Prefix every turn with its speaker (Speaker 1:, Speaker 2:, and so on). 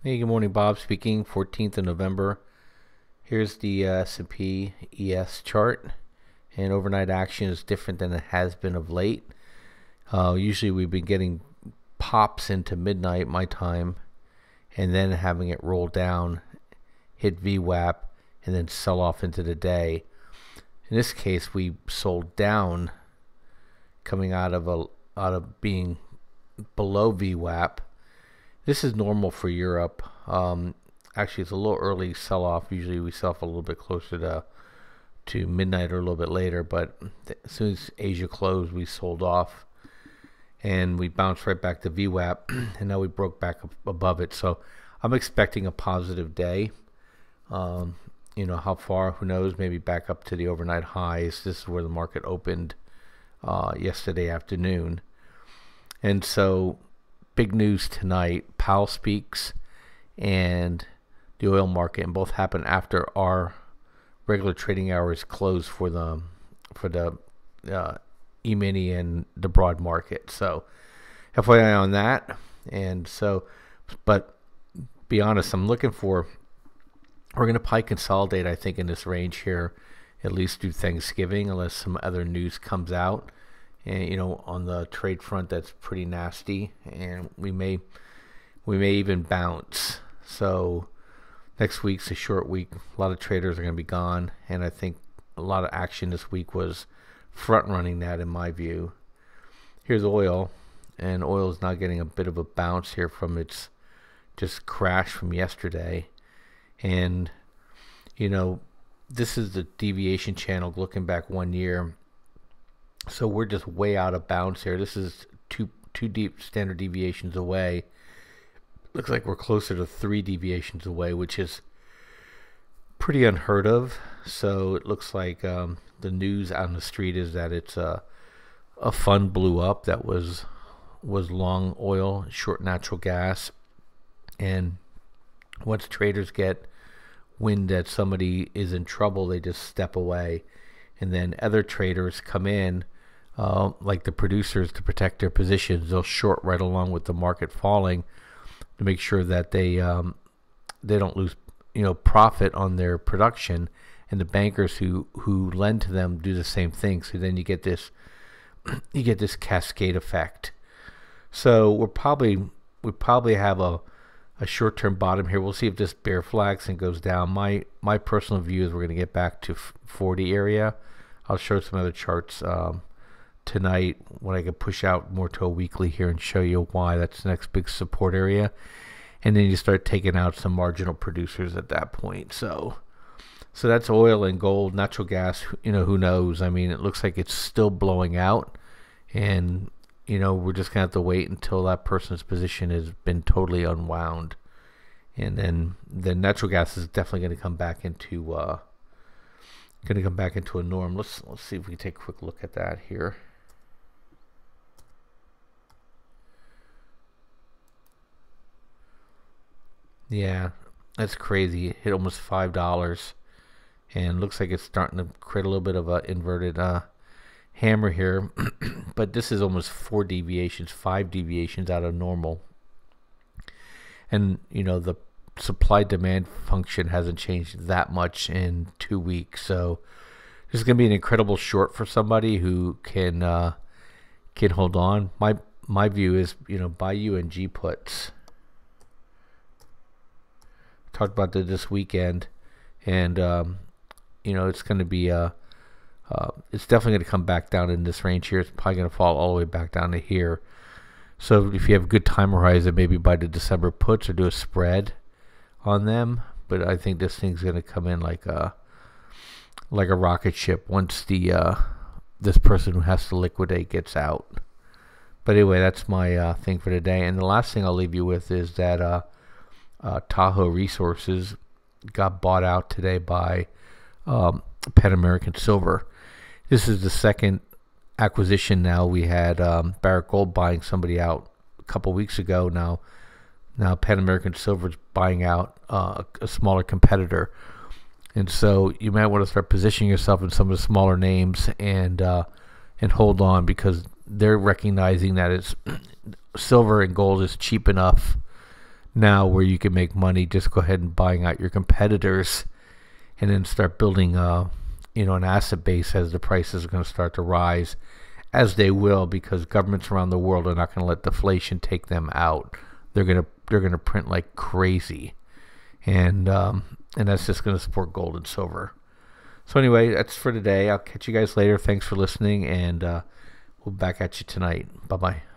Speaker 1: Hey, good morning. Bob speaking. 14th of November. Here's the S&P ES chart, and overnight action is different than it has been of late. Usually we've been getting pops into midnight my time, and then having it roll down, hit VWAP, and then sell off into the day. In this case, we sold down, coming out of being below VWAP. This is normal for Europe. Actually, it's a little early sell-off. Usually we sell off a little bit closer to midnight or a little bit later. But as soon as Asia closed, we sold off. And we bounced right back to VWAP. And now we broke back up above it. So I'm expecting a positive day. How far? Who knows? Maybe back up to the overnight highs. This is where the market opened yesterday afternoon. And so big news tonight. Powell speaks, and the oil market, and both happen after our regular trading hours close for the E-mini and the broad market. So FYI on that. And so, but be honest, we're going to probably consolidate, I think, in this range here, at least through Thanksgiving, unless some other news comes out. And on the trade front, that's pretty nasty, and we may even bounce. So next week's a short week. A lot of traders are going to be gone, and I think a lot of action this week was front running that, in my view. Here's oil, and oil is now getting a bit of a bounce here from its just crash from yesterday. And this is the deviation channel looking back 1 year. So we're just way out of bounds here. This is two deep standard deviations away. Looks like we're closer to 3 deviations away, which is pretty unheard of. So it looks like the news out on the street is that it's a fund blew up that was long oil, short natural gas, and once traders get wind that somebody is in trouble, they just step away, and then other traders come in. Like the producers, to protect their positions, they'll short right along with the market falling to make sure that they don't lose profit on their production, and the bankers who lend to them do the same thing. So then you get this cascade effect. So we probably have a short-term bottom here. We'll see if this bear flags and goes down. My personal view is we're going to get back to 40 area. I'll show some other charts tonight when I can push out more to a weekly here and show you why that's the next big support area. And then you start taking out some marginal producers at that point. So that's oil and gold. Natural gas, who knows? I mean, it looks like it's still blowing out, and we're just gonna have to wait until that person's position has been totally unwound, and then the natural gas is definitely going to come back into a norm. Let's see if we can take a quick look at that here. Yeah, that's crazy. It hit almost $5, and looks like it's starting to create a little bit of a inverted hammer here. But this is almost 5 deviations out of normal. And the supply demand function hasn't changed that much in 2 weeks. So this is going to be an incredible short for somebody who can hold on. My view is buy UNG puts. Talked about that this weekend, and it's going to be it's definitely going to come back down in this range here. It's probably going to fall all the way back down to here. So if you have a good time horizon, maybe buy the December puts or do a spread on them. But I think this thing's going to come in like a rocket ship once this person who has to liquidate gets out. But anyway, that's my thing for today. And the last thing I'll leave you with is that Tahoe Resources got bought out today by Pan American Silver. This is the second acquisition now. We had Barrick Gold buying somebody out a couple weeks ago. Now Pan American Silver is buying out a smaller competitor, and so you might want to start positioning yourself in some of the smaller names and hold on, because they're recognizing that it's silver and gold is cheap enough now where you can make money. Just go ahead and buying out your competitors, and then start building an asset base as the prices are going to start to rise, as they will, because governments around the world are not going to let deflation take them out. They're going to print like crazy, and that's just going to support gold and silver. So anyway, that's for today. I'll catch you guys later. Thanks for listening, and we'll be back at you tonight. Bye bye.